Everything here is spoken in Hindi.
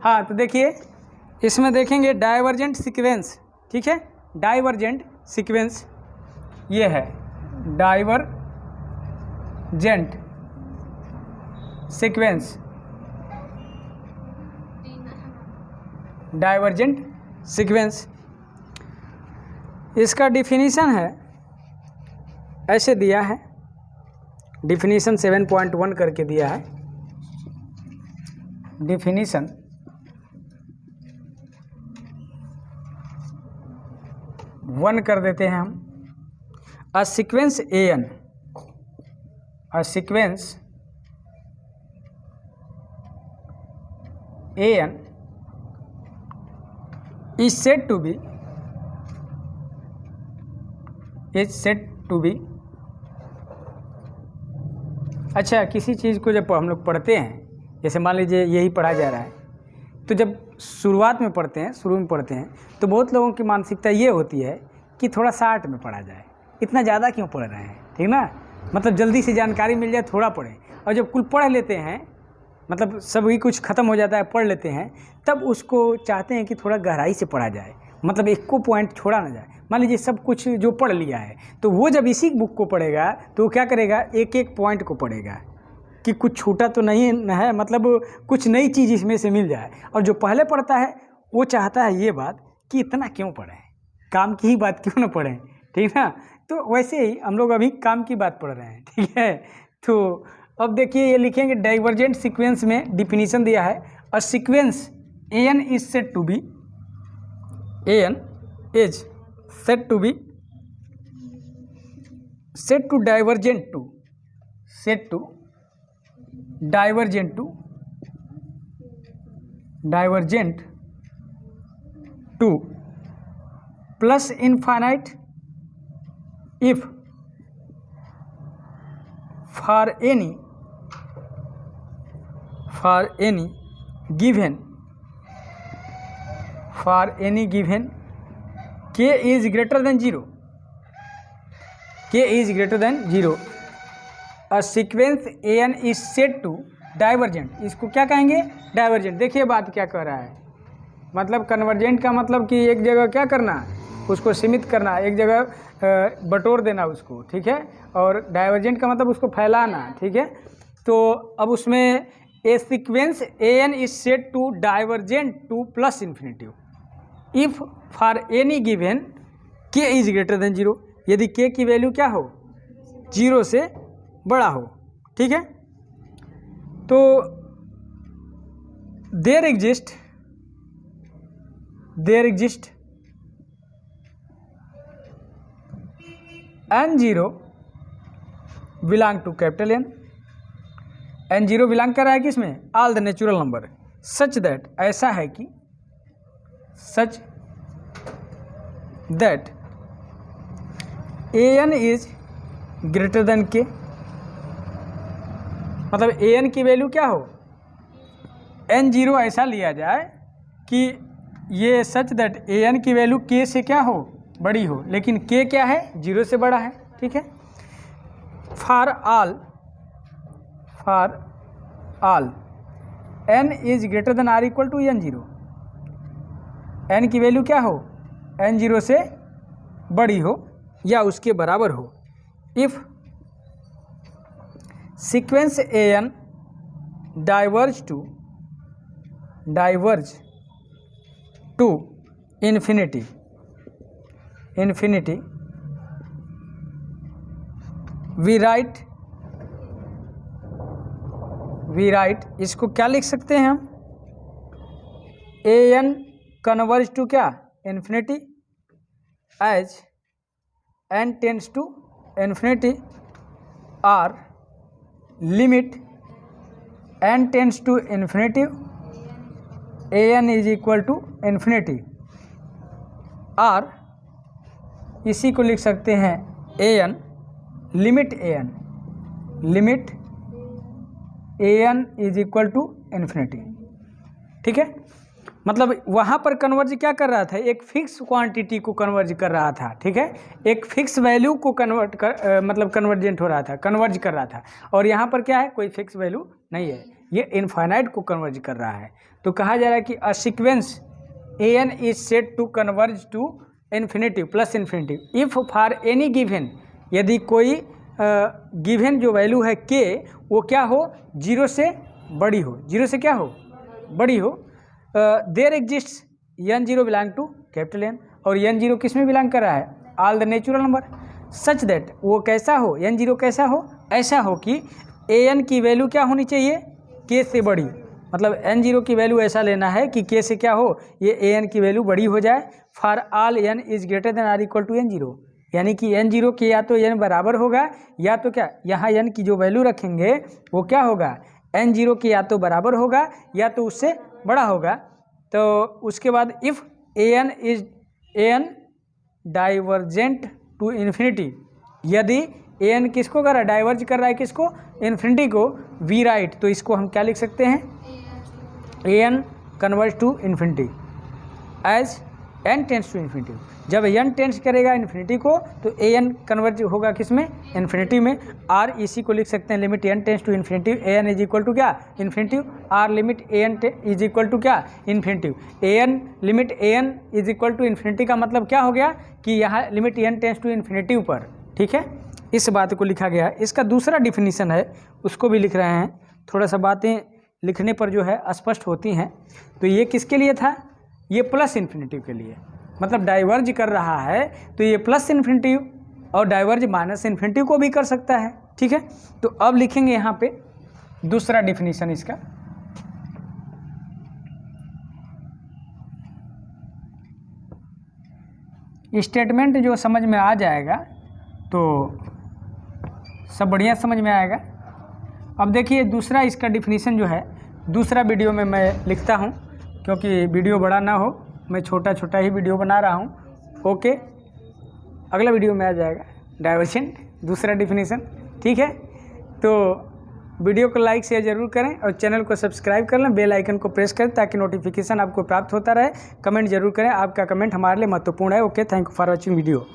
हाँ तो देखिए इसमें देखेंगे डाइवर्जेंट सीक्वेंस, ठीक है, डाइवर्जेंट सीक्वेंस ये है, डाइवर्जेंट सीक्वेंस, डाइवर्जेंट सीक्वेंस। इसका डिफिनीशन है, ऐसे दिया है, डिफिनीशन 7.1 करके दिया है, डिफिनीशन वन कर देते हैं हम। A sequence N, a sequence N is said to be, is said to be, अच्छा किसी चीज़ को जब हम लोग पढ़ते हैं, जैसे मान लीजिए यही पढ़ा जा रहा है, तो जब शुरुआत में पढ़ते हैं, शुरू में पढ़ते हैं, तो बहुत लोगों की मानसिकता ये होती है कि थोड़ा शार्ट में पढ़ा जाए, इतना ज़्यादा क्यों पढ़ रहे हैं, ठीक ना, मतलब जल्दी से जानकारी मिल जाए, थोड़ा पढ़ें। और जब कुल पढ़ लेते हैं, मतलब सभी कुछ ख़त्म हो जाता है, पढ़ लेते हैं, तब उसको चाहते हैं कि थोड़ा गहराई से पढ़ा जाए, मतलब एक को पॉइंट छोड़ा ना जाए। मान लीजिए सब कुछ जो पढ़ लिया है, तो वो जब इसी बुक को पढ़ेगा तो वो क्या करेगा, एक एक पॉइंट को पढ़ेगा कि कुछ छूटा तो नहीं है, मतलब कुछ नई चीज़ इसमें से मिल जाए। और जो पहले पढ़ता है वो चाहता है ये बात कि इतना क्यों पढ़ें, काम की ही बात क्यों ना पढ़ें, ठीक ना। तो वैसे ही हम लोग अभी काम की बात पढ़ रहे हैं, ठीक है। तो अब देखिए ये लिखेंगे डाइवर्जेंट सीक्वेंस में डिफिनीशन दिया है, a sequence N is said to be, N is said to be, said to divergent to, said to divergent to, divergent to plus infinite if for any given, for any given k is greater than 0, k is greater than 0, a sequence an is said to divergent, इसको क्या कहेंगे, डाइवर्जेंट। देखिए बात क्या कह रहा है, मतलब कन्वर्जेंट का मतलब कि एक जगह क्या करना, उसको सीमित करना, एक जगह बटोर देना उसको, ठीक है। और डाइवर्जेंट का मतलब उसको फैलाना, ठीक है। तो अब उसमें a sequence N is said to divergent to plus infinitive if for any given k is greater than 0, यदि के की वैल्यू क्या हो, 0 से बड़ा हो, ठीक है। तो there exist n0 belong to capital N, n0 belong कर रहा है किसमें, all the natural number, such that, ऐसा है कि, such that an is greater than k, मतलब an की वैल्यू क्या हो, n0 ऐसा लिया जाए कि ये सच दैट an की वैल्यू k से क्या हो, बड़ी हो, लेकिन k क्या है, 0 से बड़ा है, ठीक है। For all n is greater than or equal to n0, n की वैल्यू क्या हो, n0 से बड़ी हो या उसके बराबर हो, if sequence an diverge to infinity, we write इसको क्या लिख सकते हैं हम, an कन्वर्ज टू क्या, infinity, as n tends to infinity, or limit n tends to infinity, an is equal to infinity, or इसी को लिख सकते हैं an limit an is equal to infinity, ठीक है। मतलब वहाँ पर कन्वर्ज क्या कर रहा था, एक फिक्स क्वांटिटी को कन्वर्ज कर रहा था, ठीक है, एक फिक्स वैल्यू को मतलब कन्वर्जेंट हो रहा था, कन्वर्ज कर रहा था। और यहाँ पर क्या है, कोई फिक्स वैल्यू नहीं है, ये इनफाइनाइट को कन्वर्ज कर रहा है। तो कहा जा रहा है कि a sequence A N is set to converge to infinity plus infinity if for any given, यदि कोई गिवन जो वैल्यू है के वो क्या हो, 0 से बड़ी हो, 0 से क्या हो, बड़ी हो। There exist n0 belong to capital N, और n0 किस में बिलोंग कर रहा है, all the natural number, such that वो कैसा हो, n0 कैसा हो, ऐसा हो कि an की वैल्यू क्या होनी चाहिए, k से बड़ी, मतलब n0 की वैल्यू ऐसा लेना है कि k से क्या हो, ये an की वैल्यू बड़ी हो जाए। For all n is greater than or equal to n0, यानी कि n0 के या तो n बराबर होगा या तो क्या, यहाँ n की जो वैल्यू रखेंगे वो क्या होगा, n0 के या तो बराबर होगा या तो उससे बड़ा होगा। तो उसके बाद if an divergent to infinity, यदि an किसको कर रहा है, डाइवर्ज कर रहा है किसको, इन्फिनिटी को, वी राइट, तो इसको हम क्या लिख सकते हैं, an converge to infinity as n tends to infinity. जब n टेंस करेगा इन्फिनिटी को तो an कन्वर्ज होगा किस में, इन्फिनिटी में। r इसी को लिख सकते हैं limit n tends to infinity an is equal to क्या, infinity, r limit an is equal to क्या, infinity. an limit an is equal to infinity का मतलब क्या हो गया कि यहाँ limit n tends to infinity ऊपर, ठीक है, इस बात को लिखा गया। इसका दूसरा डिफिनीसन है, उसको भी लिख रहे हैं, थोड़ा सा बातें लिखने पर जो है स्पष्ट होती हैं। तो ये किसके लिए था, ये प्लस इन्फिनिटी के लिए, मतलब डाइवर्ज कर रहा है तो ये प्लस इन्फिनिटी और डाइवर्ज माइनस इन्फिनिटी को भी कर सकता है, ठीक है। तो अब लिखेंगे यहाँ पे दूसरा डिफिनीशन इसका, स्टेटमेंट जो समझ में आ जाएगा तो सब बढ़िया समझ में आएगा। अब देखिए दूसरा इसका डिफिनीशन जो है दूसरा वीडियो में मैं लिखता हूँ, क्योंकि वीडियो बड़ा ना हो, मैं छोटा छोटा ही वीडियो बना रहा हूँ। ओके, अगला वीडियो में आ जाएगा डाइवर्जेंट दूसरा डिफिनीशन, ठीक है। तो वीडियो को लाइक शेयर ज़रूर करें और चैनल को सब्सक्राइब कर लें, बेल आइकन को प्रेस करें ताकि नोटिफिकेशन आपको प्राप्त होता रहे। कमेंट जरूर करें, आपका कमेंट हमारे लिए महत्वपूर्ण है। Okay, thank you for watching video.